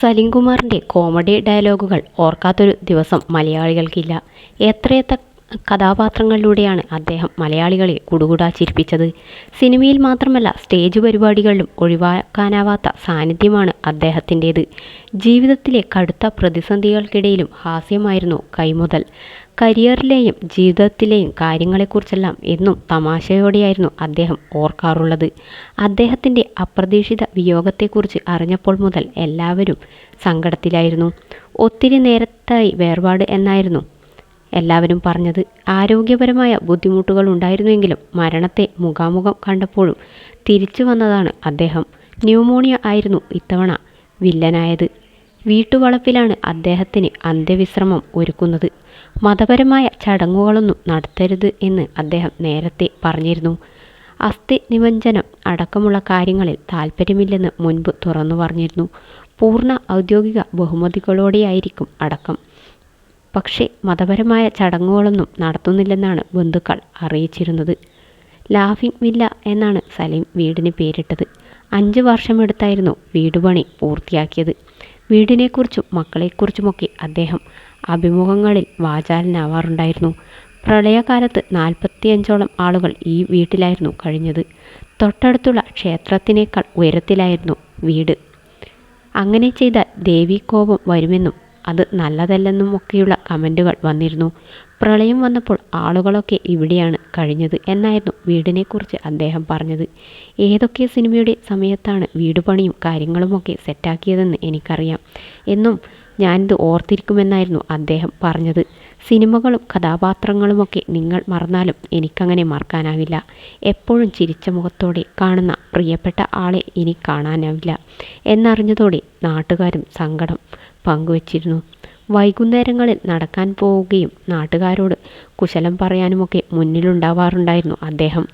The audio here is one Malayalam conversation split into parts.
സലിംകുമാറിൻ്റെ കോമഡി ഡയലോഗുകൾ ഓർക്കാത്തൊരു ദിവസം മലയാളികൾക്കില്ല. എത്രയെത്ര കഥാപാത്രങ്ങളിലൂടെയാണ് അദ്ദേഹം മലയാളികളെ കുടുകുടാ ചിരിപ്പിച്ചത്. സിനിമയിൽ മാത്രമല്ല, സ്റ്റേജ് പരിപാടികളിലും ഒഴിവാക്കാനാവാത്ത സാന്നിധ്യമാണ് അദ്ദേഹത്തിൻ്റേത്. ജീവിതത്തിലെ കടുത്ത പ്രതിസന്ധികൾക്കിടയിലും ഹാസ്യമായിരുന്നു കൈമുതൽ. കരിയറിലെയും ജീവിതത്തിലെയും കാര്യങ്ങളെക്കുറിച്ചെല്ലാം എന്നും തമാശയോടെയായിരുന്നു അദ്ദേഹം ഓർക്കാറുള്ളത്. അദ്ദേഹത്തിൻ്റെ അപ്രതീക്ഷിത വിയോഗത്തെക്കുറിച്ച് അറിഞ്ഞപ്പോൾ മുതൽ എല്ലാവരും സങ്കടത്തിലായിരുന്നു. ഒത്തിരി നേരത്തായി വേർപാട് എന്നായിരുന്നു എല്ലാവരും പറഞ്ഞത്. ആരോഗ്യപരമായ ബുദ്ധിമുട്ടുകൾ ഉണ്ടായിരുന്നുവെങ്കിലും മരണത്തെ മുഖാമുഖം കണ്ടപ്പോഴും തിരിച്ചു വന്നതാണ് അദ്ദേഹം. ന്യൂമോണിയ ആയിരുന്നു ഇത്തവണ വില്ലനായത്. വീട്ടുവളപ്പിലാണ് അദ്ദേഹത്തിന് അന്ത്യവിശ്രമം ഒരുക്കുന്നത്. മതപരമായ ചടങ്ങുകളൊന്നും നടത്തരുത് എന്ന് അദ്ദേഹം നേരത്തെ പറഞ്ഞിരുന്നു. അസ്ഥി നിമജ്ജനം അടക്കമുള്ള കാര്യങ്ങളിൽ താൽപ്പര്യമില്ലെന്ന് മുൻപ് തുറന്നു പറഞ്ഞിരുന്നു. പൂർണ്ണ ഔദ്യോഗിക ബഹുമതികളോടെയായിരിക്കും അടക്കം. പക്ഷേ മതപരമായ ചടങ്ങുകളൊന്നും നടത്തുന്നില്ലെന്നാണ് ബന്ധുക്കൾ അറിയിച്ചിരുന്നത്. ലാഫിംഗ് വില്ല എന്നാണ് സലീം വീടിന് പേരിട്ടത്. 5 വർഷമെടുത്തായിരുന്നു വീടുപണി പൂർത്തിയാക്കിയത്. വീടിനെക്കുറിച്ചും മക്കളെക്കുറിച്ചുമൊക്കെ അദ്ദേഹം അഭിമുഖങ്ങളിൽ വാചാലനാവാറുണ്ടായിരുന്നു. പ്രളയകാലത്ത് 45ഓളം ആളുകൾ ഈ വീട്ടിലായിരുന്നു കഴിഞ്ഞത്. തൊട്ടടുത്തുള്ള ക്ഷേത്രത്തിനേക്കാൾ ഉയരത്തിലായിരുന്നു വീട്. അങ്ങനെ ചെയ്താൽ ദേവീകോപം വരുമെന്നും അത് നല്ലതല്ലെന്നുമൊക്കെയുള്ള കമൻറ്റുകൾ വന്നിരുന്നു. പ്രളയം വന്നപ്പോൾ ആളുകളൊക്കെ ഇവിടെയാണ് കഴിഞ്ഞത് എന്നായിരുന്നു വീടിനെക്കുറിച്ച് അദ്ദേഹം പറഞ്ഞത്. ഏതൊക്കെ സിനിമയുടെ സമയത്താണ് വീടുപണിയും കാര്യങ്ങളുമൊക്കെ സെറ്റാക്കിയതെന്ന് എനിക്കറിയാം എന്നും ഞാനിത് ഓർത്തിരിക്കുമെന്നായിരുന്നു അദ്ദേഹം പറഞ്ഞത്. സിനിമകളും കഥാപാത്രങ്ങളുമൊക്കെ നിങ്ങൾ മറന്നാലും എനിക്കങ്ങനെ മറക്കാനാവില്ല. എപ്പോഴും ചിരിച്ച മുഖത്തോടെ കാണുന്ന പ്രിയപ്പെട്ട ആളെ ഇനി കാണാനാവില്ല എന്നറിഞ്ഞതോടെ നാട്ടുകാരും സങ്കടം പങ്കുവച്ചിരുന്നു. വൈകുന്നേരങ്ങളിൽ നടക്കാൻ പോവുകയും നാട്ടുകാരോട് കുശലം പറയാനുമൊക്കെ മുന്നിലുണ്ടാവാറുണ്ടായിരുന്നു അദ്ദേഹം.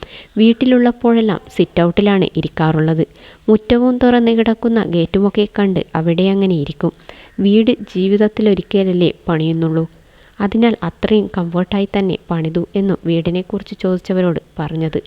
വീട്ടിലുള്ളപ്പോഴെല്ലാം സിറ്റൗട്ടിലാണ് ഇരിക്കാറുള്ളത്. മുറ്റവും തുറന്ന് കിടക്കുന്ന ഗേറ്റുമൊക്കെ കണ്ട് അവിടെ അങ്ങനെ ഇരിക്കും. വീട് ജീവിതത്തിലൊരിക്കലല്ലേ പണിയുന്നുള്ളൂ, അതിനാൽ അത്രയും കംഫർട്ടായി തന്നെ പണിതു എന്നും വീടിനെക്കുറിച്ച് ചോദിച്ചവരോട് പറഞ്ഞത്.